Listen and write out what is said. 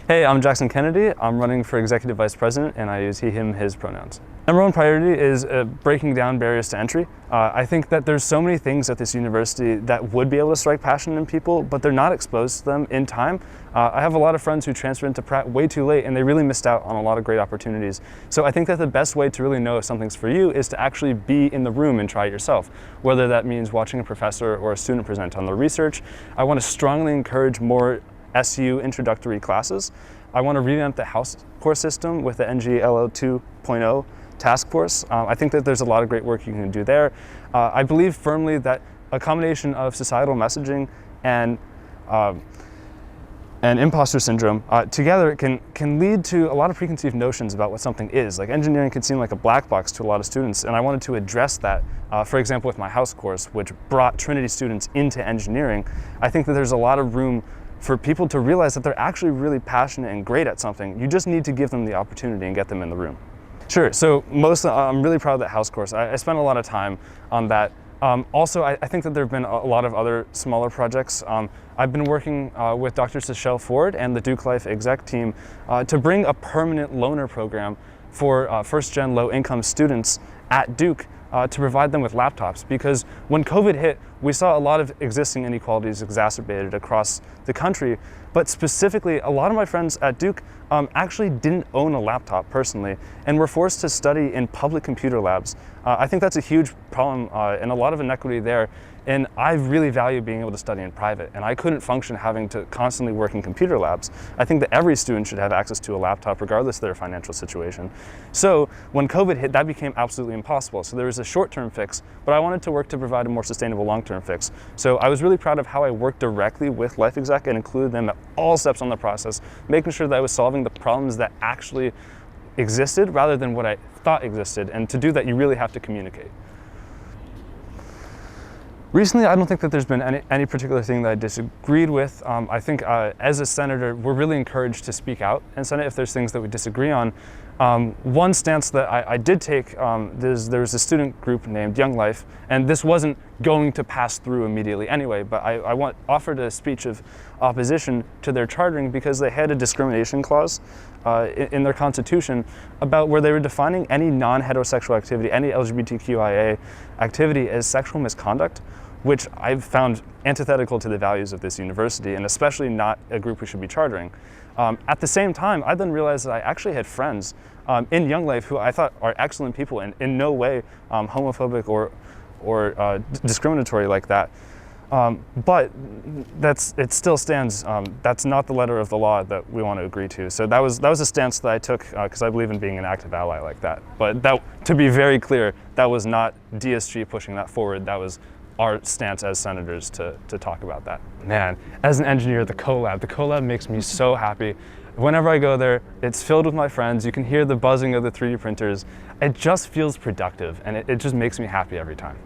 Hey, I'm Jackson Kennedy. I'm running for Executive Vice President, and I use he, him, his pronouns. Number one priority is breaking down barriers to entry. I think that there's so many things at this university that would be able to strike passion in people, but they're not exposed to them in time. I have a lot of friends who transferred into Pratt way too late, and they really missed out on a lot of great opportunities. So I think that the best way to really know if something's for you is to actually be in the room and try it yourself, whether that means watching a professor or a student present on their research. I want to strongly encourage more SU introductory classes. I want to revamp the house course system with the NGLO 2.0 task force. I think that there's a lot of great work you can do there. I believe firmly that a combination of societal messaging and imposter syndrome together can lead to a lot of preconceived notions about what something is. Like engineering can seem like a black box to a lot of students, and I wanted to address that. For example, with my house course, which brought Trinity students into engineering, I think that there's a lot of room for people to realize that they're actually really passionate and great at something. You just need to give them the opportunity and get them in the room. Sure, so I'm really proud of that house course. I spent a lot of time on that. Also, I think that there have been a lot of other smaller projects. I've been working with Dr. Sechelle Ford and the Duke Life exec team to bring a permanent loaner program for first-gen low-income students at Duke to provide them with laptops, because when COVID hit, we saw a lot of existing inequalities exacerbated across the country, but specifically, a lot of my friends at Duke actually didn't own a laptop personally and were forced to study in public computer labs. I think that's a huge problem and a lot of inequity there. And I really value being able to study in private, and I couldn't function having to constantly work in computer labs. I think that every student should have access to a laptop regardless of their financial situation. So when COVID hit, that became absolutely impossible. So there was a short-term fix, but I wanted to work to provide a more sustainable long-term fix. So I was really proud of how I worked directly with Life Exec and included them at all steps on the process, making sure that I was solving the problems that actually existed rather than what I thought existed. And to do that, you really have to communicate. Recently, I don't think that there's been any particular thing that I disagreed with. I think as a senator, we're really encouraged to speak out in Senate if there's things that we disagree on. One stance that I did take, there was a student group named Young Life, and this wasn't going to pass through immediately anyway, but I offered a speech of opposition to their chartering because they had a discrimination clause in their constitution about where they were defining any non-heterosexual activity, any LGBTQIA activity as sexual misconduct, which I've found antithetical to the values of this university, and especially not a group we should be chartering. At the same time, I then realized that I actually had friends in Young Life who I thought are excellent people and in no way homophobic or discriminatory like that. But it still stands. That's not the letter of the law that we want to agree to. So that was a stance that I took because I believe in being an active ally like that. But to be very clear, that was not DSG pushing that forward. That was our stance as senators to talk about that. Man, as an engineer, the collab makes me so happy. Whenever I go there, it's filled with my friends. You can hear the buzzing of the 3D printers. It just feels productive, and it just makes me happy every time.